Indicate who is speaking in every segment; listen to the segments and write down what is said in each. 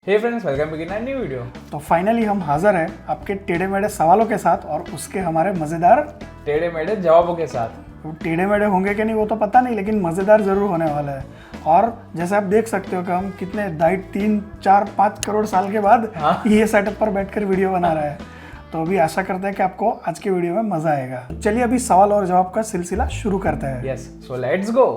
Speaker 1: Hey friends, welcome to new video.
Speaker 2: तो finally हम हाजिर हैं आपके टेढ़े मेढ़े सवालों के साथ और उसके हमारे मज़ेदार
Speaker 1: टेढ़े मेढ़े जवाबों के साथ।
Speaker 2: तो टेढ़े मेढ़े होंगे कि नहीं वो तो पता नहीं, लेकिन मज़ेदार ज़रूर होने वाला है। और जैसे आप देख सकते हो कि हम कितने 3-4-5 करोड़ साल के बाद ये सेटअप पर बैठकर वीडियो बना रहे हैं। तो अभी आशा करते हैं कि आपको आज की वीडियो में मज़ा आएगा। चलिए अभी सवाल और जवाब का सिलसिला शुरू करते हैं।
Speaker 1: Yes, so let's go.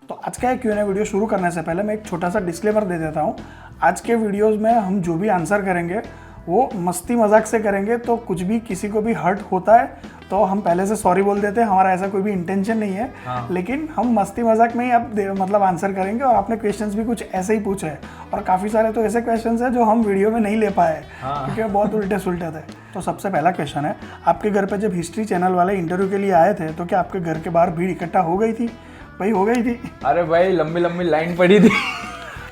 Speaker 2: तो आज का Q&A वीडियो शुरू करने से पहले मैं एक छोटा सा डिस्क्लेमर दे देता हूँ। आज के वीडियोस में हम जो भी आंसर करेंगे वो मस्ती मजाक से करेंगे, तो कुछ भी किसी को भी हर्ट होता है तो हम पहले से सॉरी बोल देते हैं। हमारा ऐसा कोई भी इंटेंशन नहीं है। लेकिन हम मस्ती मजाक में ही अब आंसर करेंगे। और आपने क्वेश्चंस भी कुछ ऐसे ही पूछे हैं और काफ़ी सारे तो ऐसे क्वेश्चंस हैं जो हम वीडियो में नहीं ले पाए क्योंकि बहुत उल्टे सुलटे थे। तो सबसे पहला क्वेश्चन है, आपके घर पे जब हिस्ट्री चैनल वाले इंटरव्यू के लिए आए थे तो क्या आपके घर के बाहर भीड़ इकट्ठा हो गई थी? भाई हो गई थी।
Speaker 1: अरे भाई, लंबी लंबी लाइन पड़ी थी।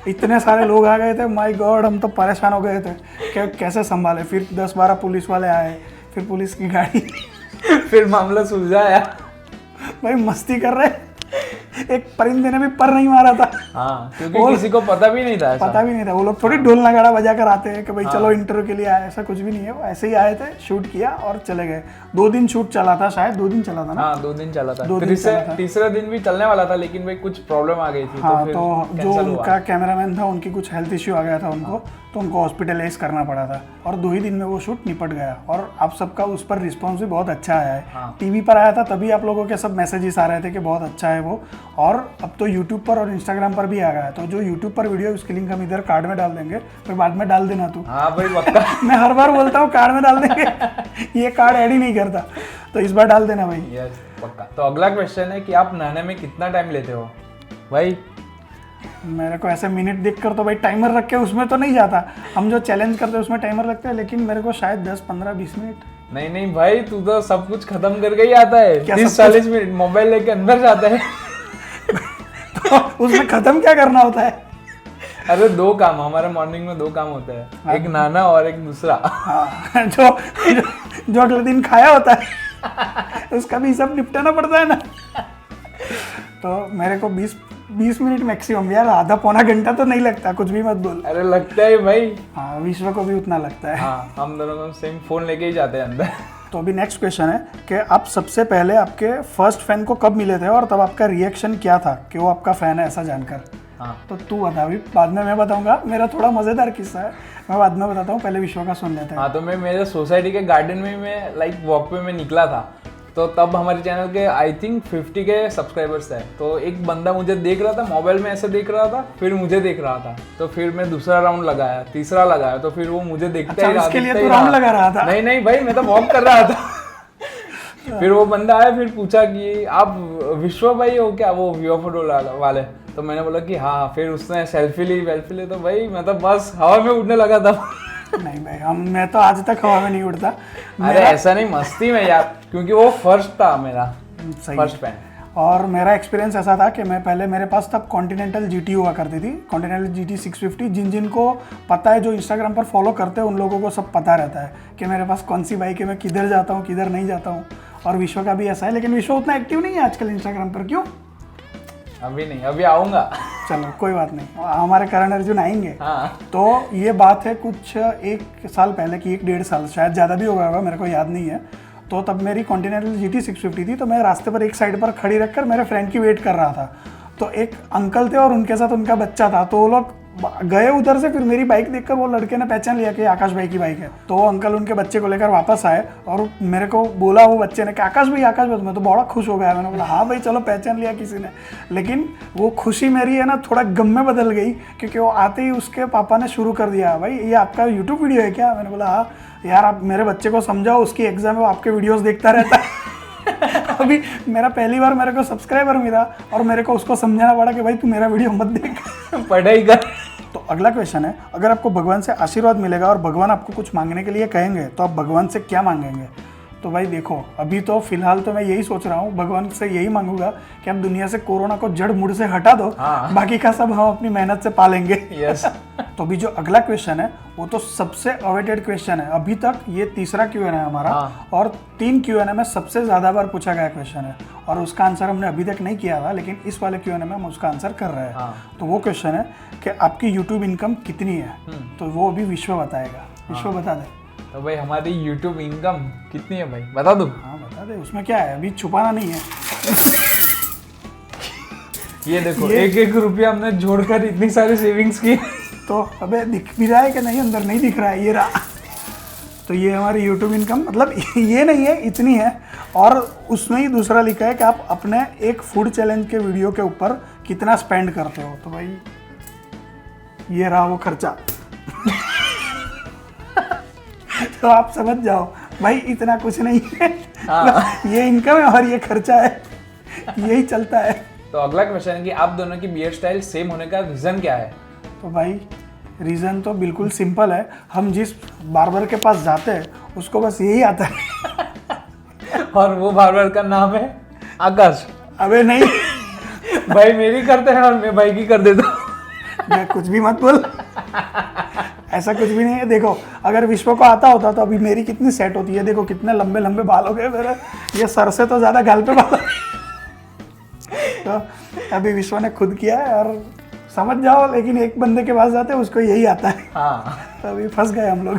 Speaker 2: इतने सारे लोग आ गए थे, माय गॉड, हम तो परेशान हो गए थे कि कैसे संभाले। फिर 10-12 पुलिस वाले आए, फिर पुलिस की गाड़ी
Speaker 1: फिर मामला सुलझाया।
Speaker 2: भाई मस्ती कर रहे, एक परिंदे ने भी पर नहीं मारा था।
Speaker 1: हाँ, क्योंकि किसी को पता भी नहीं था ऐसा।
Speaker 2: पता भी नहीं था। वो लोग थोड़ी ढोल नगाड़ा बजा कर आते हैं कि भाई चलो इंटरव्यू के लिए आए, ऐसा कुछ भी नहीं है। वो ऐसे ही आए थे, शूट किया और चले गए। 2 दिन शूट चला था, शायद 2 दिन चला था ना।
Speaker 1: हाँ, 2 दिन चला था। तीसरा दिन भी चलने वाला था, लेकिन भाई कुछ प्रॉब्लम आ गई थी।
Speaker 2: हाँ, तो जो उनका कैमरामैन था उनकी कुछ हेल्थ इश्यू आ गया था उनको, तो उनको हॉस्पिटलाइज करना पड़ा था और 2 ही दिन में वो शूट निपट गया। और आप सबका उस पर रिस्पॉन्स भी बहुत अच्छा आया है। टीवी पर आया था तभी आप लोगों के सब मैसेजेस आ रहे थे कि बहुत अच्छा है वो। और अब तो यूट्यूब पर और इंस्टाग्राम पर भी आ गया है। तो जो यूट्यूब पर वीडियो, उसकी लिंक हम इधर कार्ड में डाल देंगे, फिर बाद में डाल देना तू।
Speaker 1: हाँ भाई, पक्का।
Speaker 2: मैं हर बार बोलता हूँ कार्ड में डाल देंगे, ये कार्ड ऐड ही नहीं करता, तो इस बार डाल देना भाई।
Speaker 1: यस, पक्का। तो अगला क्वेश्चन है कि आप नहाने में कितना टाइम लेते हो? भाई
Speaker 2: मेरे को ऐसे मिनट देखकर तो भाई टाइमर रख के उसमें तो नहीं जाता। हम जो चैलेंज करते हैं उसमें टाइमर लगता है, लेकिन मेरे को शायद 10-15-20 मिनट।
Speaker 1: नहीं भाई, तू तो सब कुछ खत्म करके ही आता है। 30-40 मिनट मोबाइल लेके अंदर जाता है।
Speaker 2: तो उसमें खत्म क्या करना होता है?
Speaker 1: अरे 2 काम, हमारे मॉर्निंग में 2 काम होते हैं। एक नहाना और एक दूसरा।
Speaker 2: हाँ, जो अगले दिन खाया होता है उसका भी सब निपटाना पड़ता है ना। तो मेरे को 20 मिनट मैक्सिमम, यार आधा पौना घंटा तो नहीं लगता, कुछ भी मत बोल।
Speaker 1: अरे लगता है भाई।
Speaker 2: हाँ, विश्व को भी उतना लगता है।
Speaker 1: हाँ, हम दोनों को सेम फोन लेके ही जाते हैं अंदर।
Speaker 2: तो अभी नेक्स्ट क्वेश्चन है कि आप सबसे पहले आपके फर्स्ट फैन को कब मिले थे और तब आपका रिएक्शन क्या था कि वो आपका फैन है ऐसा जानकर?
Speaker 1: हाँ,
Speaker 2: तो तू बता। अभी बाद में मैं बताऊंगा, मेरा थोड़ा मजेदार किस्सा है, मैं बाद में बताता हूँ, पहले विश्व का सुन लेते हैं।
Speaker 1: हाँ, तो मैं मेरे सोसाइटी के गार्डन में मैं लाइक वॉक पे मैं निकला था। तो तब हमारे चैनल के आई थिंक 50 के सब्सक्राइबर्स थे। तो एक बंदा मुझे देख रहा था, मोबाइल में ऐसे देख रहा था, फिर मुझे देक रहा था। तो फिर मैं दूसरा राउंड लगाया, तीसरा लगाया, तो फिर वो मुझे देखता ही रहा।
Speaker 2: उसके लिए तो राउंड लगा रहा था?
Speaker 1: नहीं भाई, मैं तो वॉक कर रहा था। फिर वो बंदा आया, फिर पूछा कि आप विश्व भाई हो क्या, वो व्यू फोटो वाले? तो मैंने बोला कि हाँ। फिर उसने सेल्फी ली, तो भाई मैं तो बस हवा में उड़ने लगा था।
Speaker 2: नहीं भाई, मैं तो आज तक हवा में नहीं उड़ता।
Speaker 1: अरे ऐसा नहीं, मस्ती में यार, क्योंकि वो फर्स्ट था मेरा, फर्स्ट फैन।
Speaker 2: और मेरा एक्सपीरियंस ऐसा था कि मैं पहले, मेरे पास तब कॉन्टिनेंटल GT हुआ करती थी, कॉन्टिनेंटल GT 650। जिनको पता है, जो इंस्टाग्राम पर फॉलो करते हैं, उन लोगों को सब पता रहता है कि मेरे पास कौन सी बाइक है, मैं किधर जाता हूँ किधर नहीं जाता हूँ। और विश्व का भी ऐसा है, लेकिन विश्व उतना एक्टिव नहीं है आजकल इंस्टाग्राम पर। क्यों?
Speaker 1: अभी नहीं, अभी आऊँगा।
Speaker 2: चलो कोई बात नहीं, हमारे करण अर्जुन आएंगे।
Speaker 1: हाँ।
Speaker 2: तो ये बात है कुछ 1 साल पहले की, 1-1.5 साल, शायद ज़्यादा भी होगा, मेरे को याद नहीं है। तो तब मेरी कॉन्टिनेंटल GT 650 थी। तो मैं रास्ते पर एक साइड पर खड़ी रखकर मेरे फ्रेंड की वेट कर रहा था। तो एक अंकल थे और उनके साथ उनका बच्चा था। तो वो लोग गए उधर से, फिर मेरी बाइक देखकर वो लड़के ने पहचान लिया कि आकाश भाई की बाइक है। तो वो अंकल उनके बच्चे को लेकर वापस आए और मेरे को बोला वो बच्चे ने कि आकाश भाई, आकाश भाई। मैं तो बड़ा खुश हो गया। मैंने बोला हाँ भाई, चलो पहचान लिया किसी ने। लेकिन वो खुशी मेरी है ना, थोड़ा गम में बदल गई, क्योंकि वो आते ही उसके पापा ने शुरू कर दिया, भाई ये आपका यूट्यूब वीडियो है क्या? मैंने बोला हाँ। यार आप मेरे बच्चे को समझाओ, उसकी एग्जाम है, वो आपके वीडियोस देखता रहता है। अभी मेरा पहली बार मेरे को सब्सक्राइबर मिला और मेरे को उसको समझाना पड़ा कि भाई तू मेरा वीडियो मत देख,
Speaker 1: पढ़ाई कर।
Speaker 2: तो अगला क्वेश्चन है, अगर आपको भगवान से आशीर्वाद मिलेगा और भगवान आपको कुछ मांगने के लिए कहेंगे तो आप भगवान से क्या मांगेंगे? तो भाई देखो, अभी तो फिलहाल तो मैं यही सोच रहा हूँ, भगवान से यही मांगूंगा कि अब दुनिया से कोरोना को जड़ मुड़ से हटा दो,
Speaker 1: हाँ।
Speaker 2: बाकी का सब हम अपनी मेहनत से पालेंगे।
Speaker 1: यस।
Speaker 2: तो अभी जो अगला क्वेश्चन है वो तो सबसे अवेटेड क्वेश्चन है, अभी तक ये तीसरा Q&A है हमारा।
Speaker 1: हाँ।
Speaker 2: और 3 Q&A में सबसे ज़्यादा बार पूछा गया क्वेश्चन है, और उसका आंसर हमने अभी तक नहीं किया था, लेकिन इस वाले Q&A में हम उसका आंसर कर रहे हैं।
Speaker 1: हाँ।
Speaker 2: तो वो क्वेश्चन है कि आपकी यूट्यूब इनकम कितनी है, तो वो अभी विश्व बताएगा। विश्व बता दे।
Speaker 1: तो भाई हमारी यूट्यूब इनकम कितनी है भाई, बता दूँ?
Speaker 2: हाँ बता दे, उसमें क्या है, अभी छुपाना नहीं है।
Speaker 1: ये देखो, एक एक रुपया हमने जोड़कर इतनी सारी सेविंग्स की।
Speaker 2: तो अबे दिख भी रहा है कि नहीं, अंदर नहीं दिख रहा है, ये रहा। तो ये हमारी यूट्यूब इनकम, मतलब ये नहीं है, इतनी है। और उसमें ही दूसरा लिखा है कि आप अपने एक फूड चैलेंज के वीडियो के ऊपर कितना स्पेंड करते हो। तो भाई ये रहा वो खर्चा। तो आप समझ जाओ भाई, इतना कुछ नहीं है। ये इनकम है और ये खर्चा है, यही चलता है।
Speaker 1: तो अगला क्वेश्चन है कि आप दोनों की बियर्ड स्टाइल सेम होने का रीजन क्या है?
Speaker 2: तो भाई रीज़न तो बिल्कुल सिंपल है, हम जिस बार्बर के पास जाते हैं उसको बस यही आता है।
Speaker 1: और वो बार्बर का नाम है आकाश।
Speaker 2: अबे नहीं।
Speaker 1: भाई मेरी करते हैं और मैं भाई की कर देता हूँ।
Speaker 2: मैं कुछ भी मत बोल, ऐसा कुछ भी नहीं है। देखो, अगर विश्व को आता होता तो अभी मेरी कितनी सेट होती है, देखो कितने लंबे लंबे बाल हो गए मेरे, ये सर से तो ज़्यादा गाल पे बाल। तो अभी विश्व ने खुद किया है, और समझ जाओ, लेकिन एक बंदे के पास जाते हैं उसको यही आता है।
Speaker 1: हाँ।
Speaker 2: तो अभी फंस गए हम लोग।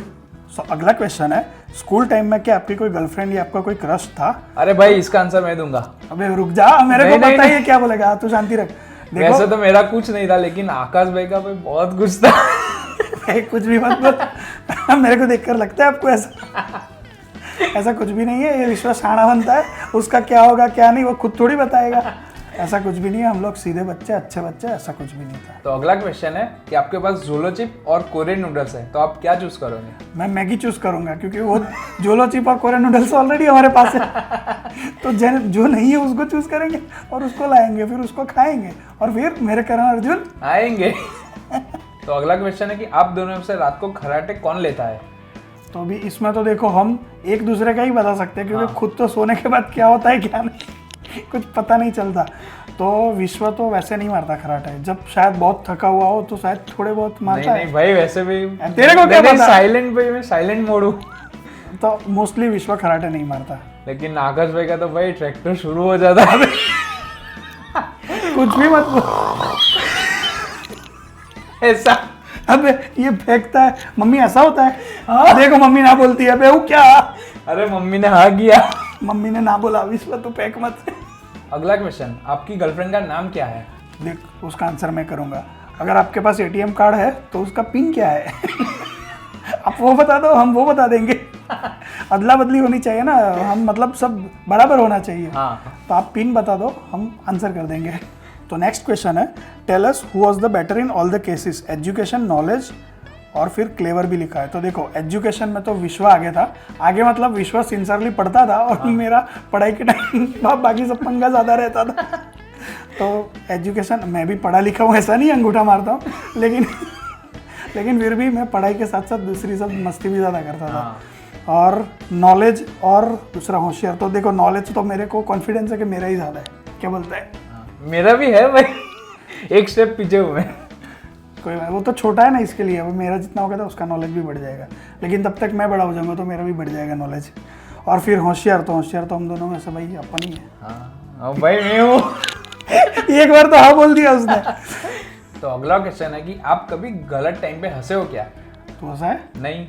Speaker 2: सो अगला क्वेश्चन है, स्कूल टाइम में क्या आपकी कोई गर्लफ्रेंड या आपका कोई क्रश था?
Speaker 1: अरे भाई इसका आंसर मैं दूंगा।
Speaker 2: अबे रुक जा, मेरे को पता ही है क्या बोलेगा, तू शांति रख।
Speaker 1: वैसे तो मेरा कुछ नहीं था, लेकिन आकाश भाई का भाई बहुत कुछ था।
Speaker 2: कुछ भी मत बोल। मेरे को देखकर लगता है आपको ऐसा कुछ भी नहीं है। ये विश्वास शाना बनता है, उसका क्या होगा क्या नहीं वो खुद थोड़ी बताएगा। ऐसा कुछ भी नहीं है, हम लोग सीधे बच्चे, अच्छे बच्चे, ऐसा कुछ भी नहीं था।
Speaker 1: तो अगला क्वेश्चन है कि आपके पास जोलो चिप और कोरियन नूडल्स है, तो आप क्या चूज करोगे?
Speaker 2: मैं मैगी चूज करूंगा, क्योंकि वो जोलो चिप और कोरियन नूडल्स ऑलरेडी हमारे पास है। तो जो नहीं है उसको चूज करेंगे और उसको लाएंगे, फिर उसको खाएंगे, और फिर मेरे करण अर्जुन
Speaker 1: आएंगे। तो अगला क्वेश्चन है कि आप दोनों में से रात को खराटे कौन लेता है?
Speaker 2: तो अभी इसमें तो देखो, हम एक दूसरे का ही बता सकते हैं, क्योंकि खुद तो सोने के बाद क्या होता है क्या नहीं कुछ पता नहीं चलता। तो विश्व तो वैसे नहीं मारता खराटे, जब शायद बहुत थका हुआ हो तो शायद थोड़े बहुत मारता है।
Speaker 1: नहीं भाई, वैसे भी
Speaker 2: तेरे को क्या पता?
Speaker 1: साइलेंट भाई, मैं साइलेंट मोड हूँ।
Speaker 2: तो मोस्टली विश्व खराटे नहीं मारता।
Speaker 1: लेकिन आकाश भाई का तो भाई ट्रैक्टर शुरू हो जाता है।
Speaker 2: कुछ भी मत बोल।
Speaker 1: ऐसा
Speaker 2: अबे ये फेंकता है, मम्मी ऐसा होता है। देखो मम्मी ना बोलती है, बे वो क्या?
Speaker 1: अरे मम्मी ने हाँ किया।
Speaker 2: मम्मी ने ना बोला, विश्व तू फेंक मत।
Speaker 1: अगला क्वेश्चन, आपकी गर्लफ्रेंड का नाम क्या है?
Speaker 2: देख, उसका आंसर मैं करूंगा। अगर आपके पास ATM कार्ड है तो उसका पिन क्या है? आप वो बता दो, हम वो बता देंगे। अदला बदली होनी चाहिए ना, हम मतलब सब बराबर होना चाहिए।
Speaker 1: हाँ।
Speaker 2: तो आप पिन बता दो, हम आंसर कर देंगे। तो नेक्स्ट क्वेश्चन है, tell us who was the better in all the cases, education, knowledge, और फिर क्लेवर भी लिखा है। तो देखो, एजुकेशन में तो विश्व आगे था, आगे मतलब विश्व सिंसियरली पढ़ता था, और मेरा पढ़ाई के टाइम बाकी सब पंगा ज़्यादा रहता था। तो एजुकेशन, मैं भी पढ़ा लिखा हूँ, ऐसा नहीं अंगूठा मारता हूँ, लेकिन फिर भी मैं पढ़ाई के साथ साथ दूसरी सब मस्ती भी ज़्यादा करता था। और नॉलेज और दूसरा होशियार। तो देखो, नॉलेज तो मेरे को कॉन्फिडेंस है कि मेरा ही ज़्यादा है, क्या बोलता है?
Speaker 1: मेरा भी है भाई, एक स्टेप पीछे हुए।
Speaker 2: कोई बात, वो तो छोटा है ना, इसके लिए वो मेरा जितना होगा तो उसका नॉलेज भी बढ़ जाएगा, लेकिन तब तक मैं बड़ा हो जाऊंगा तो मेरा भी बढ़ जाएगा नॉलेज। और फिर होशियार तो हम दोनों में से भाई अपन ही है।
Speaker 1: हाँ भाई मैं हूँ।
Speaker 2: एक बार तो हाँ बोल दिया उसने।
Speaker 1: तो अगला क्वेश्चन है कि आप कभी गलत टाइम पे हंसे हो क्या?
Speaker 2: तो ऐसा है?
Speaker 1: नहीं।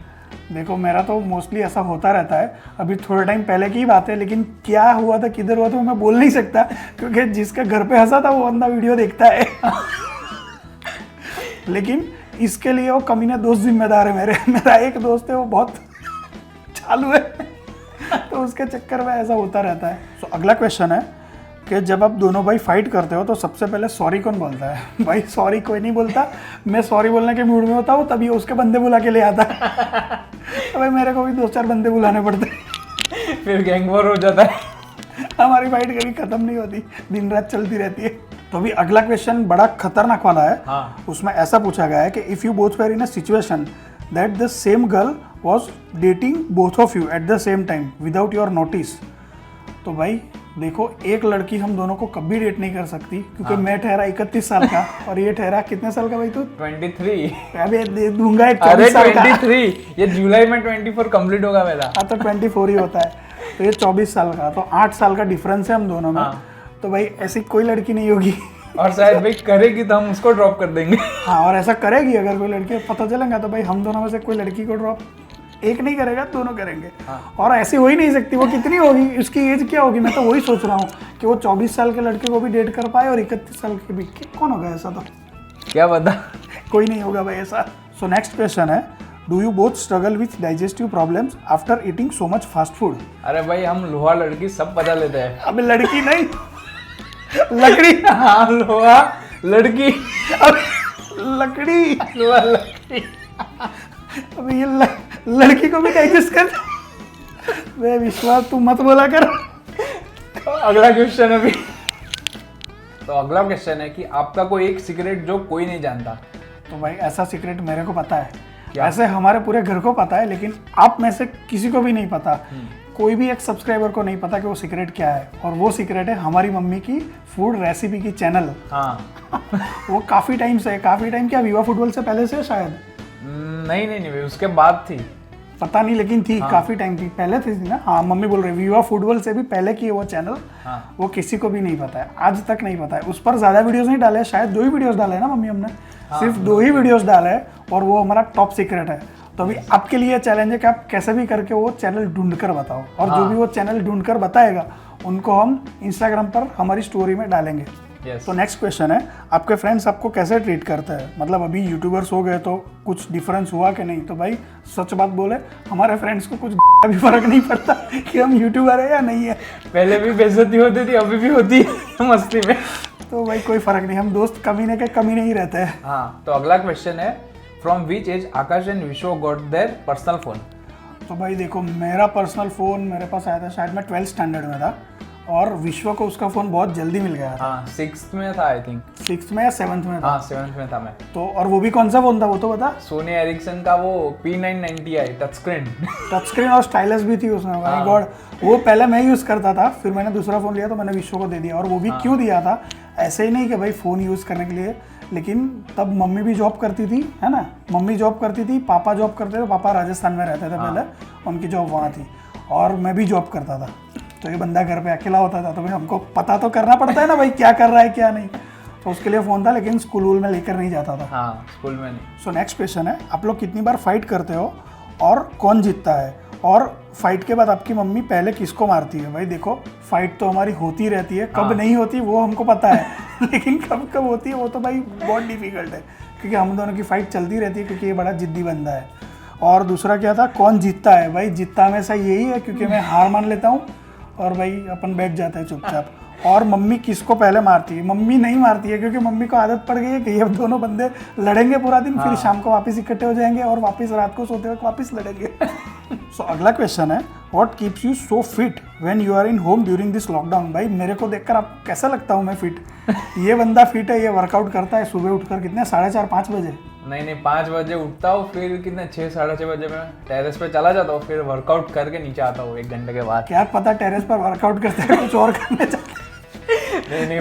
Speaker 2: देखो, मेरा तो मोस्टली ऐसा होता रहता है। अभी थोड़े टाइम पहले की ही बात है, लेकिन क्या हुआ था, किधर हुआ था, मैं बोल नहीं सकता, क्योंकि जिसका घर पे हंसा था वो बंदा वीडियो देखता है। लेकिन इसके लिए वो कमीने दोस्त जिम्मेदार है मेरा एक दोस्त है, वो बहुत चालू है। तो उसके चक्कर में ऐसा होता रहता है। तो अगला क्वेश्चन है कि जब आप दोनों भाई फाइट करते हो तो सबसे पहले सॉरी कौन बोलता है? भाई सॉरी कोई नहीं बोलता, मैं सॉरी बोलने के मूड में होता हूँ, तभी उसके बंदे बुला के ले आता। तो भाई मेरे को भी 2-4 बंदे बुलाने पड़ते हैं।
Speaker 1: फिर गैंग वॉर हो जाता है।
Speaker 2: हमारी फाइट कभी खत्म नहीं होती, दिन रात चलती रहती है। तो अभी अगला क्वेश्चन बड़ा खतरनाक वाला है।
Speaker 1: हाँ।
Speaker 2: उसमें ऐसा पूछा गया है कि if you both where in a situation that the same girl was dating both of you at the same time without your notice. तो भाई देखो, एक लड़की हम दोनों को कभी डेट नहीं कर सकती, क्योंकि मैं ठहरा 31 साल का और ये ठहरा कितने साल का भाई तू?
Speaker 1: 23।
Speaker 2: अबे दे दूंगा एक
Speaker 1: अरे
Speaker 2: 24 साल का।
Speaker 1: 23, ये जुलाई में 24 कंप्लीट होगा मेरा।
Speaker 2: हाँ तो 24 ही होता है, तो ये 24 साल का, तो 8 साल का डिफरेंस है हम दोनों में। तो भाई ऐसी कोई लड़की नहीं होगी
Speaker 1: और शायद भाई करेगी तो हम उसको ड्रॉप कर देंगे।
Speaker 2: हाँ, और ऐसा करेगी अगर कोई लड़की, पता चलेगा तो भाई हम दोनों में से कोई लड़की को ड्रॉप एक नहीं करेगा, दोनों करेंगे। और ऐसी हो ही नहीं सकती। वो कितनी होगी, उसकी एज क्या होगी? मैं तो वही सोच रहा हूँ कि वो 24 साल के लड़के को भी डेट कर पाए और 31 साल के भी। कौन होगा ऐसा? तो
Speaker 1: क्या पता,
Speaker 2: कोई नहीं होगा भाई ऐसा। सो नेक्स्ट क्वेश्चन है, do you both struggle with digestive problems after eating so much fast food?
Speaker 1: अरे भाई हम लोहा लड़की सब पता लेते हैं।
Speaker 2: अब लड़की नहीं, लकड़ी।
Speaker 1: हाँ लोहा लड़की,
Speaker 2: अब लकड़ी।
Speaker 1: लोहा लड़की।
Speaker 2: अब ये लड़की को भी डाइजेस्ट कर। वे विश्वास, तू मत बोला कर।
Speaker 1: अगला क्वेश्चन अभी। तो अगला क्वेश्चन है कि आपका कोई एक सीक्रेट जो कोई नहीं जानता।
Speaker 2: तो भाई ऐसा सीक्रेट मेरे को पता है,
Speaker 1: क्या?
Speaker 2: ऐसे हमारे पूरे घर को पता है, लेकिन आप में से किसी को भी नहीं पता। कोई भी एक सब्सक्राइबर को नहीं पता कि वो सीक्रेट क्या है, और वो सीक्रेट है हमारी मम्मी की फूड रेसिपी की चैनल।
Speaker 1: हाँ।
Speaker 2: वो काफ़ी टाइम से, काफ़ी टाइम क्या, विवा फुटबॉल से पहले से शायद?
Speaker 1: नहीं भाई, उसके बाद थी।
Speaker 2: पता नहीं, लेकिन थी।
Speaker 1: हाँ।
Speaker 2: काफ़ी टाइम थी, पहले थी ना। हाँ, मम्मी बोल रही विवा फुटबॉल से भी पहले की है वो चैनल।
Speaker 1: हाँ।
Speaker 2: वो किसी को भी नहीं पता है, आज तक नहीं पता है। उस पर ज़्यादा वीडियोस नहीं डाले, शायद 2 ही वीडियोस डाले हैं ना मम्मी हमने। सिर्फ 2 ही वीडियोस डाले हैं, और वो हमारा टॉप सीक्रेट है। तो अभी आपके लिए चैलेंज है कि आप कैसे भी करके वो चैनल ढूंढ कर बताओ, और जो भी वो चैनल ढूंढ कर बताएगा उनको हम इंस्टाग्राम पर हमारी स्टोरी में डालेंगे।
Speaker 1: Yes.
Speaker 2: तो नेक्स्ट क्वेश्चन है, आपके फ्रेंड्स आपको कैसे ट्रीट करते हैं? मतलब अभी यूट्यूबर्स हो गए तो कुछ डिफरेंस हुआ कि नहीं? तो भाई सच बात बोले, हमारे फ्रेंड्स को कुछ भी फर्क नहीं पड़ता कि हम यूट्यूबर है या नहीं है।
Speaker 1: पहले भी बेइज्जती होती थी, अभी भी होती है मस्ती में।
Speaker 2: तो भाई कोई फर्क नहीं, हम दोस्त कमीने के कमीने ही रहते हैं।
Speaker 1: हाँ, तो अगला क्वेश्चन है, from which age Akash and Vishwa got their personal phone?
Speaker 2: तो भाई देखो, मेरा पर्सनल फ़ोन मेरे पास आया था शायद मैं 12th स्टैंडर्ड में था, और विश्व को उसका फ़ोन बहुत जल्दी मिल गया था।
Speaker 1: हाँ, 6th में था आई थिंक।
Speaker 2: 6th में या 7th में था?
Speaker 1: हाँ 7th में था मैं।
Speaker 2: तो और वो भी कौन सा फ़ोन था वो तो बता।
Speaker 1: सोनी एरिक्सन का वो P990i touch screen.
Speaker 2: Touch screen और स्टाइलस भी थी उसमें। माय गॉड, वो पहले मैं यूज़ करता था, फिर मैंने दूसरा फ़ोन लिया तो मैंने विश्व को दे दिया। और वो भी क्यों दिया था, ऐसे ही नहीं कि भाई फ़ोन यूज़ करने के लिए, लेकिन तब मम्मी भी जॉब करती थी, है ना। मम्मी जॉब करती थी, पापा जॉब करते थे। पापा राजस्थान में रहते थे पहले, उनकी जॉब वहाँ थी, और मैं भी जॉब करता था। तो ये बंदा घर पे अकेला होता था, तो भाई हमको पता तो करना पड़ता है ना भाई, क्या कर रहा है क्या नहीं। तो उसके लिए फ़ोन था, लेकिन स्कूल वूल में लेकर नहीं जाता था।
Speaker 1: हाँ, स्कूल में नहीं।
Speaker 2: सो नेक्स्ट क्वेश्चन है, आप लोग कितनी बार फाइट करते हो और कौन जीतता है? और फाइट के बाद आपकी मम्मी पहले किसको मारती है? भाई देखो, फाइट तो हमारी होती रहती है, कब नहीं होती वो हमको पता है लेकिन कब कब होती है वो तो भाई बहुत डिफिकल्ट है, क्योंकि हम दोनों की फाइट चलती रहती है, क्योंकि ये बड़ा जिद्दी बंदा है। और दूसरा क्या था, कौन जीतता है? भाई जीतता हमेशा यही है, क्योंकि मैं हार मान लेता हूँ और भाई अपन बैठ जाते हैं चुपचाप। और मम्मी किसको पहले मारती है? मम्मी नहीं मारती है, क्योंकि मम्मी को आदत पड़ गई है कि ये दोनों बंदे लड़ेंगे पूरा दिन, फिर शाम को वापस इकट्ठे हो जाएंगे और वापस रात को सोते वक्त वापस लड़ेंगे। सो अगला क्वेश्चन है, what keeps you so fit when you are in home during this lockdown? भाई मेरे को देखकर आप कैसा लगता हूँ मैं फिट? ये बंदा फिट है, ये वर्कआउट करता है सुबह उठकर कितने 4:30-5 बजे।
Speaker 1: नहीं 5 बजे उठता हूँ, फिर कितने 6-6:30 बजे मैं टेरेस पे चला जाता हूँ, फिर वर्कआउट करके नीचे आता हूँ 1 घंटे के बाद।
Speaker 2: क्या पता टेरेस पर वर्कआउट करते हैं कुछ और करने जाते।
Speaker 1: नहीं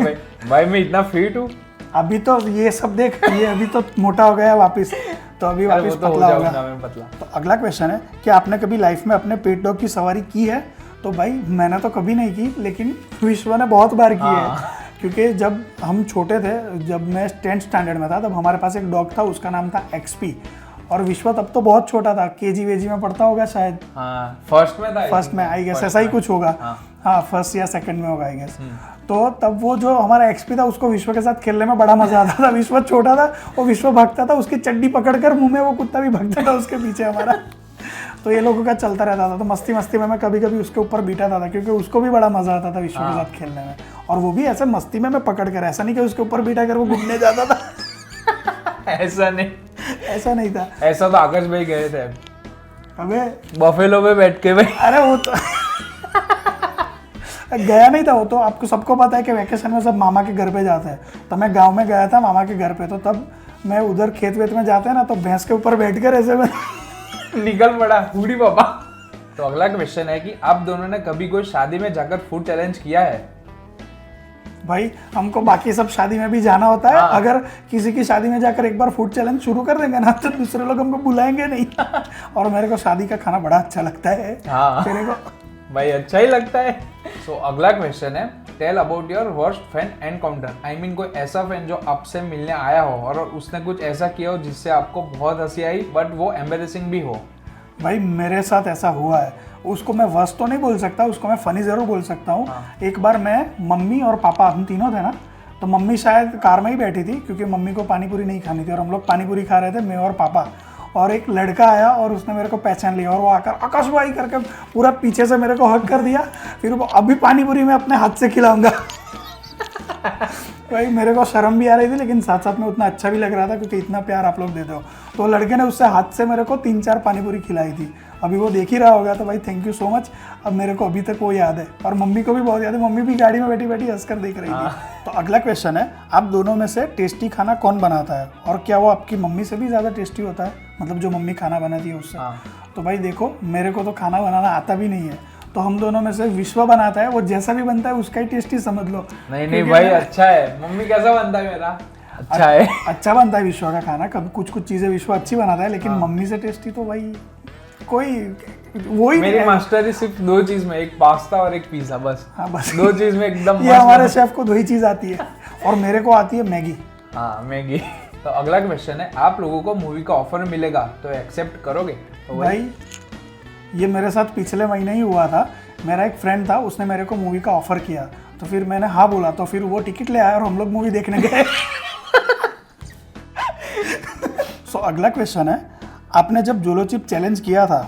Speaker 1: भाई मैं इतना फिट हूँ।
Speaker 2: अभी तो ये सब देख, ये अभी तो मोटा हो गया वापस, तो अभी वापस
Speaker 1: तो
Speaker 2: पतला होगा।
Speaker 1: मैं पतला।
Speaker 2: तो अगला क्वेश्चन है कि आपने कभी लाइफ में अपने पेट डॉग की सवारी की है? तो भाई मैंने तो कभी नहीं की, लेकिन विश्व ने बहुत बार की है। क्योंकि जब हम छोटे थे, जब मैं 10th स्टैंडर्ड में था, तब हमारे पास एक डॉग था, उसका नाम था XP। और विश्व तब तो बहुत छोटा था, KG वेजी में पढ़ता होगा शायद।
Speaker 1: हाँ, फर्स्ट में था।
Speaker 2: फर्स्ट में आई गेस, ऐसा ही कुछ होगा। हाँ, फर्स्ट या सेकंड में होगा आई गेस। तो तब वो जो हमारा XP था, उसको विश्व के साथ खेलने में बड़ा मजा आता था। विश्व छोटा था, वो विश्व भागता था, उसकी चड्डी पकड़कर मुंह में वो कुत्ता भी भागता था उसके पीछे हमारा। तो ये लोगों का चलता रहता था। तो मस्ती मस्ती में मैं कभी कभी उसके ऊपर बीता था, क्योंकि उसको भी बड़ा मजा आता था विश्व के साथ खेलने में। और वो भी ऐसे मस्ती में मैं पकड़ कर, ऐसा नहीं कि उसके ऊपर बीता कर वो घूमने जाता था।
Speaker 1: ऐसा नहीं
Speaker 2: था।
Speaker 1: ऐसा तो आकाश भाई गए थे
Speaker 2: अबे
Speaker 1: बफेलो पे बैठ के भाई।
Speaker 2: अरे वो तो गया नहीं था वो तो, आपको सबको पता है कि वैकेशन में सब मामा के घर पे जाते हैं। तो मैं गांव में गया था मामा के घर पे, तो तब मैं उधर खेत वेत में जाते हैं ना, तो भैंस के ऊपर बैठ कर ऐसे में
Speaker 1: निकल पड़ा हुडी पापा। तो अगला क्वेश्चन है कि आप दोनों ने कभी कोई शादी में जाकर फूड चैलेंज किया है?
Speaker 2: भाई हमको बाकी सब शादी में भी जाना होता है।
Speaker 1: हाँ।
Speaker 2: अगर किसी की शादी में जाकर एक बार फूड चैलेंज शुरू कर देंगे ना तो दूसरे लोग हमको बुलाएंगे नहीं। और मेरे को शादी का खाना बड़ा अच्छा लगता है।
Speaker 1: हाँ।
Speaker 2: मेरे को
Speaker 1: भाई अच्छा ही लगता है। सो अगला क्वेश्चन है, tell about your worst fan encounter. I mean कोई ऐसा फैन जो आपसे मिलने आया हो और उसने कुछ ऐसा किया हो जिससे आपको बहुत हंसी आई बट वो एम्बेरेसिंग भी हो।
Speaker 2: भाई मेरे साथ ऐसा हुआ है, उसको मैं वर्स्ट तो नहीं बोल सकता, उसको मैं फनी ज़रूर बोल सकता हूँ। एक बार मैं, मम्मी और पापा, हम तीनों थे ना, तो मम्मी शायद कार में ही बैठी थी क्योंकि मम्मी को पानी पूरी नहीं खानी थी और हम लोग पानी पूरी खा रहे थे, मैं और पापा। और एक लड़का आया और उसने मेरे को पहचान लिया और वो आकर आकाश भाई करके पूरा पीछे से मेरे को हक कर दिया। फिर वो अभी पानी पूरी मैं अपने हाथ से खिलाऊंगा। भाई मेरे को शर्म भी आ रही थी लेकिन साथ साथ में उतना अच्छा भी लग रहा था क्योंकि इतना प्यार आप लोग देते हो। तो लड़के ने उससे हाथ से मेरे को 3-4 पानी पूरी खिलाई थी। अभी वो देख ही रहा होगा तो भाई थैंक यू सो मच। अब मेरे को अभी तक वो याद है और मम्मी को भी बहुत याद है। मम्मी भी गाड़ी में बैठी बैठी हंसकर देख रही थी। तो अगला क्वेश्चन है, आप दोनों में से टेस्टी खाना कौन बनाता है और क्या वो आपकी मम्मी से भी ज़्यादा टेस्टी होता है, मतलब जो मम्मी खाना बनाती है उससे? तो भाई देखो, मेरे को तो खाना बनाना आता भी नहीं है, तो हम दोनों में से विश्व बनाता है, वो जैसा भी बनता है उसका ही टेस्टी समझ लो।
Speaker 1: नहीं भाई अच्छा है। मम्मी कैसा बनता है मेरा? अच्छा है।
Speaker 2: अच्छा बनता है विश्व का खाना। कभी कुछ कुछ चीजें विश्व अच्छी बनाता है लेकिन मम्मी से टेस्टी तो भाई कोई वो ही
Speaker 1: मेरी मास्टरी सिर्फ 2 चीज में, एक पास्ता और एक पिज्जा, बस।
Speaker 2: हाँ बस
Speaker 1: 2 चीज में एकदम
Speaker 2: ये हमारे शेफ को 2 ही चीज आती है और मेरे को आती है मैगी।
Speaker 1: हाँ मैगी। तो अगला क्वेश्चन है, आप लोगों को मूवी का ऑफर मिलेगा तो एक्सेप्ट करोगे? तो
Speaker 2: भाई ये मेरे साथ पिछले महीने ही हुआ था। मेरा एक फ्रेंड था, उसने मेरे को मूवी का ऑफर किया तो फिर मैंने हाँ बोला, तो फिर वो टिकट ले आया और हम लोग मूवी देखने गए। सो अगला क्वेश्चन है, आपने जब जोलो चिप चैलेंज किया था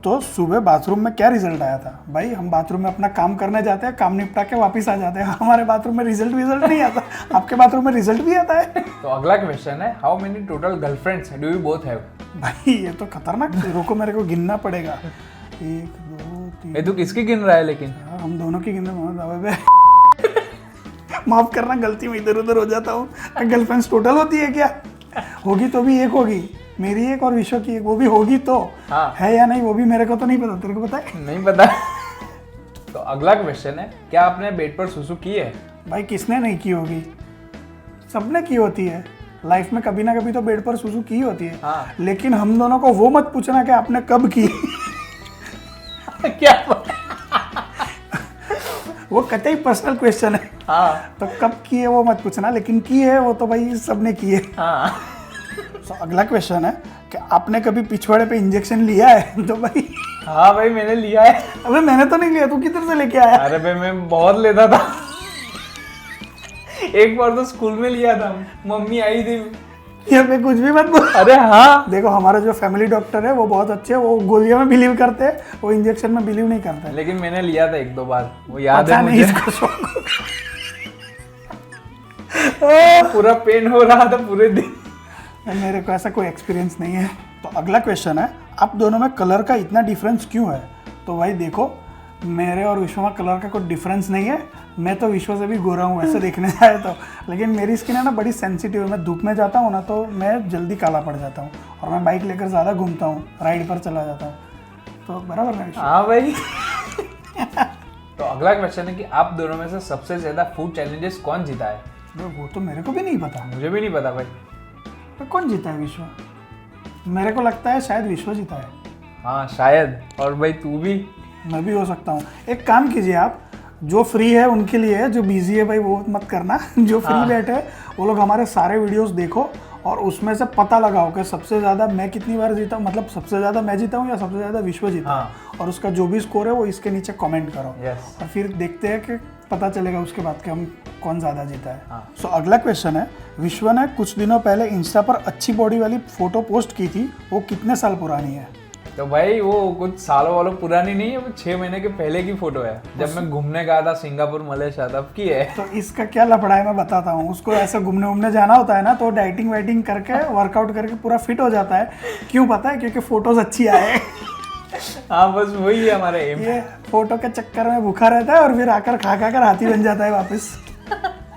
Speaker 2: तो सुबह बाथरूम में क्या रिजल्ट आया था? भाई हम बाथरूम में अपना काम करने जाते हैं, काम निपटा के वापस आ जाते हैं, हमारे बाथरूम में रिजल्ट नहीं आता। आपके बाथरूम में रिजल्ट भी आता है?
Speaker 1: तो अगला क्वेश्चन है, how many total girlfriends do you both have?
Speaker 2: भाई ये तो खतरनाक, रुको मेरे को गिनना पड़ेगा। 1 2 3।
Speaker 1: ये तू किसकी गिन रहा है लेकिन?
Speaker 2: हम दोनों की गिनना। माफ करना, गलती में इधर उधर हो जाता हूँ। गर्लफ्रेंड्स टोटल होती है क्या? होगी तो भी एक होगी, मेरी एक और विश्व की एक, वो भी होगी तो।
Speaker 1: हाँ।
Speaker 2: है या नहीं वो भी मेरे को तो नहीं पता, तेरे को पता है?
Speaker 1: नहीं पता। तो अगला क्वेश्चन है, क्या आपने बेड पर सुसु की है?
Speaker 2: भाई किसने नहीं की होगी, सबने की होती है लाइफ में, कभी ना कभी तो बेड पर सुसु की होती है।
Speaker 1: हाँ।
Speaker 2: लेकिन हम दोनों को वो मत पूछना कि आपने कब की।
Speaker 1: क्या?
Speaker 2: वो कतई पर्सनल क्वेश्चन है।
Speaker 1: हाँ।
Speaker 2: तो कब की है वो मत पूछना, लेकिन की है वो तो भाई सबने की है।
Speaker 1: हाँ।
Speaker 2: तो अगला क्वेश्चन है कि आपने कभी पिछवाड़े पे इंजेक्शन लिया है? तो भाई
Speaker 1: हाँ भाई मैंने लिया है।
Speaker 2: अबे मैंने तो नहीं लिया, तू किधर से लेके आया?
Speaker 1: अरे भाई मैं बहुत लेता था। एक बार तो स्कूल में लिया था, मम्मी आई थी।
Speaker 2: ये पे कुछ भी मत बोल।
Speaker 1: अरे हाँ,
Speaker 2: देखो हमारा जो फैमिली डॉक्टर है वो बहुत अच्छे हैं, वो गोलियों में बिलीव करते हैं, वो इंजेक्शन में बिलीव नहीं करते।
Speaker 1: लेकिन मैंने लिया था 1-2 बार, वो याद
Speaker 2: पता
Speaker 1: है
Speaker 2: नहीं
Speaker 1: मुझे।
Speaker 2: इसको शौक।
Speaker 1: पूरा पेन हो रहा था पूरे दिन।
Speaker 2: मेरे को ऐसा कोई एक्सपीरियंस नहीं है। तो अगला क्वेश्चन है, आप दोनों में कलर का इतना डिफरेंस क्यों है? तो भाई देखो, मेरे और विश्व में कलर का कोई डिफरेंस नहीं है। मैं तो विश्व से भी गोरा हूँ वैसे देखने जाए तो, लेकिन मेरी स्किन है ना बड़ी सेंसिटिव है। मैं धूप में जाता हूँ ना तो मैं जल्दी काला पड़ जाता हूँ, और मैं बाइक लेकर ज़्यादा घूमता हूँ, राइड पर चला जाता हूँ। तो बराबर है विश्व?
Speaker 1: हाँ भाई। तो अगला क्वेश्चन है कि आप दोनों में से सबसे ज्यादा फूड चैलेंजेस कौन जीता है?
Speaker 2: वो तो मेरे को भी नहीं पता।
Speaker 1: मुझे भी नहीं पता भाई।
Speaker 2: तो कौन जीता है? विश्व? मेरे को लगता है शायद विश्व जीता है।
Speaker 1: हाँ शायद। और भाई तू भी?
Speaker 2: मैं भी हो सकता हूँ। एक काम कीजिए आप, जो फ्री है उनके लिए है, जो बिजी है भाई वो मत करना। जो फ्री बैठे वो लोग हमारे सारे वीडियोस देखो और उसमें से पता लगाओ कि सबसे ज़्यादा मैं कितनी बार जीता हूँ, मतलब सबसे ज़्यादा मैं जीता हूँ या सबसे ज़्यादा विश्व जीता है। और उसका जो भी स्कोर है वो इसके नीचे कमेंट करो। और फिर देखते हैं कि पता चलेगा उसके बाद कि हम कौन ज़्यादा जीता है। सो अगला क्वेश्चन है, विश्व ने कुछ दिनों पहले इंस्टा पर अच्छी बॉडी वाली फोटो पोस्ट की थी, वो कितने साल पुरानी है?
Speaker 1: तो भाई वो कुछ सालों वालों पुरानी नहीं है, वो 6 महीने के पहले की फोटो है, जब मैं घूमने गया था सिंगापुर मलेशिया, तब की है।
Speaker 2: तो इसका क्या लफड़ा है मैं बताता हूँ। उसको ऐसे घूमने घूमने जाना होता है ना, तो डाइटिंग वाइटिंग करके वर्कआउट करके पूरा फिट हो जाता है। क्यों पता है? क्योंकि फोटोज अच्छी आए।
Speaker 1: हाँ बस वही है हमारे एम।
Speaker 2: ये फोटो के चक्कर में भूखा रहता है और फिर आकर खा खा कर हाथी बन जाता है वापस।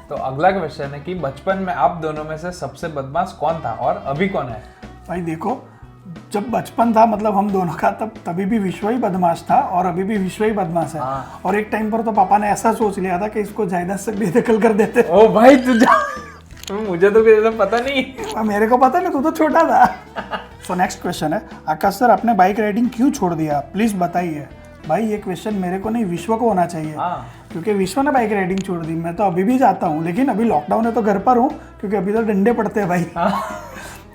Speaker 1: तो अगला क्वेश्चन है कि बचपन में आप दोनों में से सबसे बदमाश कौन था और अभी कौन है?
Speaker 2: भाई देखो, जब बचपन था मतलब हम दोनों का, तब तभी भी विश्व ही बदमाश था और अभी भी विश्व ही बदमाश है।
Speaker 1: हाँ।
Speaker 2: और एक टाइम पर तो पापा ने ऐसा सोच लिया था कि इसको जायदाद से बेदखल कर देते।
Speaker 1: ओ भाई मुझे तो किसी से पता नहीं।
Speaker 2: मेरे को पता नहीं, तू तो छोटा था। सो नेक्स्ट क्वेश्चन है, आकाश सर आपने बाइक राइडिंग क्यों छोड़ दिया, प्लीज बताइए। भाई ये क्वेश्चन मेरे को नहीं, विश्व को होना चाहिए।
Speaker 1: हाँ।
Speaker 2: क्योंकि विश्व ने बाइक राइडिंग छोड़ दी, मैं तो अभी भी जाता हूँ, लेकिन अभी लॉकडाउन है तो घर पर हूँ, क्योंकि अभी तो डंडे पड़ते हैं भाई।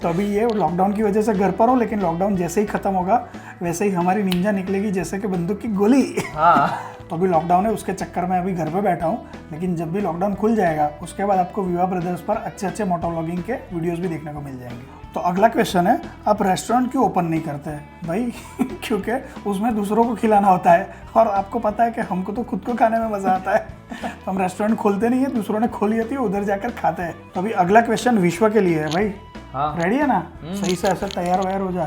Speaker 2: तो अभी ये लॉकडाउन की वजह से घर पर हूँ, लेकिन लॉकडाउन जैसे ही खत्म होगा वैसे ही हमारी निंजा निकलेगी जैसे कि बंदूक की गोली।
Speaker 1: हाँ।
Speaker 2: तो अभी लॉकडाउन है, उसके चक्कर में अभी घर पे बैठा हूँ, लेकिन जब भी लॉकडाउन खुल जाएगा उसके बाद आपको विवा ब्रदर्स पर अच्छे अच्छे मोटो व्लॉगिंग के वीडियोस भी देखने को मिल जाएंगे। तो अगला क्वेश्चन है, आप रेस्टोरेंट क्यों ओपन नहीं करते भाई? क्योंकि उसमें दूसरों को खिलाना होता है और आपको पता है कि हमको तो खुद को खाने में मजा आता है। तो हम रेस्टोरेंट खोलते नहीं है, दूसरों ने खोली होती है, उधर जाकर खाते हैं। तो अभी अगला क्वेश्चन विश्व के लिए है भाई।
Speaker 1: हाँ।
Speaker 2: रेडी है ना? सही से ऐसे तैयार वैयार हो जा।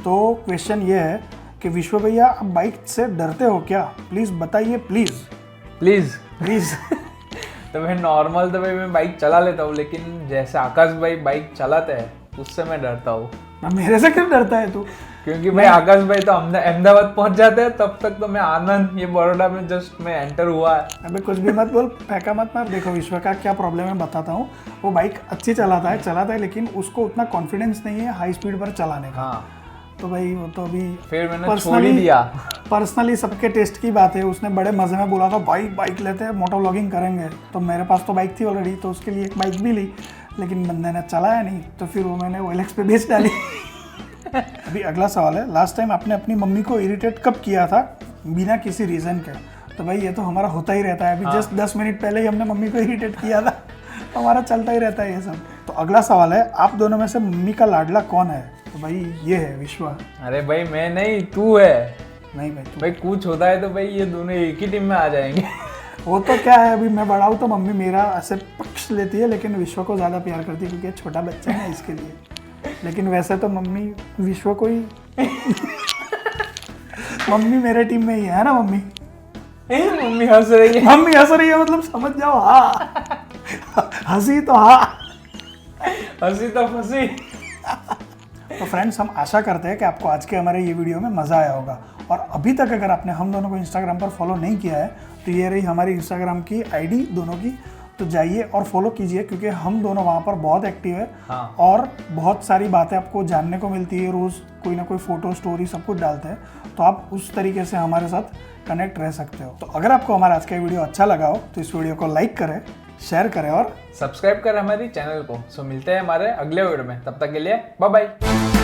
Speaker 2: तो क्वेश्चन ये है कि विश्व भैया आप बाइक से डरते हो क्या? प्लीज बताइए, प्लीज
Speaker 1: प्लीज।
Speaker 2: प्लीज।
Speaker 1: तो मैं नॉर्मल तो भाई मैं बाइक चला लेता हूँ, लेकिन जैसे आकाश भाई बाइक चलाते हैं उससे मैं डरता हूँ।
Speaker 2: मेरे से क्यों डरता है तू?
Speaker 1: क्योंकि भाई आकाश भाई तो अहमदाबाद पहुंच जाते हैं, तब तक तो मैं आनंद, ये बड़ौदा में जस्ट मैं एंटर हुआ है।
Speaker 2: अबे कुछ भी मत बोल, फेंका मत मार। देखो विश्व का क्या प्रॉब्लम है बताता हूँ। वो बाइक अच्छी चलाता है, लेकिन उसको उतना कॉन्फिडेंस नहीं है हाई स्पीड पर चलाने का।
Speaker 1: हाँ।
Speaker 2: तो भाई वो तो अभी
Speaker 1: फिर मैंने छोड़ ही दिया।
Speaker 2: पर्सनली सबके टेस्ट की बात है। उसने बड़े मजे में बोला था भाई बाइक लेते हैं, मोटो व्लॉगिंग करेंगे। तो मेरे पास तो बाइक थी ऑलरेडी, तो उसके लिए एक बाइक भी ली, लेकिन बंदे ने चलाया नहीं, तो फिर वो मैंने OLX पे बेच डाली। अभी अगला सवाल है, लास्ट टाइम आपने अपनी मम्मी को इरिटेट कब किया था बिना किसी रीज़न के? तो भाई ये तो हमारा होता ही रहता है। अभी जस्ट 10 मिनट पहले ही हमने मम्मी को इरिटेट किया था। तो हमारा चलता ही रहता है ये सब। तो अगला सवाल है, आप दोनों में से मम्मी का लाडला कौन है? तो भाई ये है विश्व।
Speaker 1: अरे भाई मैं नहीं, तू है।
Speaker 2: नहीं भाई तू।
Speaker 1: भाई कुछ होता है तो भाई ये दोनों एक ही टीम में आ जाएंगे।
Speaker 2: वो तो क्या है, अभी मैं बड़ा हूँ तो मम्मी मेरा ऐसे पक्ष लेती है, लेकिन विश्व को ज़्यादा प्यार करती है क्योंकि छोटा बच्चा है इसके लिए। लेकिन वैसे तो मम्मी विश्व को ही मम्मी मेरे टीम में ही है ना मम्मी?
Speaker 1: मम्मी हंस रही है।
Speaker 2: मम्मी हंस रही है मतलब समझ जाओ। हाँ, हंसी तो हाँ,
Speaker 1: हंसी तो फंसी।
Speaker 2: तो फ्रेंड्स हम आशा करते हैं कि आपको आज के हमारे ये वीडियो में मज़ा आया होगा। और अभी तक अगर आपने हम दोनों को इंस्टाग्राम पर फॉलो नहीं किया है तो ये रही हमारी इंस्टाग्राम की आईडी दोनों की, तो जाइए और फॉलो कीजिए, क्योंकि हम दोनों वहाँ पर बहुत एक्टिव है।
Speaker 1: हाँ।
Speaker 2: और बहुत सारी बातें आपको जानने को मिलती है, रोज़ कोई ना कोई फोटो स्टोरी सब कुछ डालते हैं, तो आप उस तरीके से हमारे साथ कनेक्ट रह सकते हो। तो अगर आपको हमारा आज का वीडियो अच्छा लगा हो तो इस वीडियो को लाइक करें, शेयर करें और
Speaker 1: सब्सक्राइब करें हमारी चैनल को। सो मिलते हैं हमारे अगले वीडियो में, तब तक के लिए बाय बाय।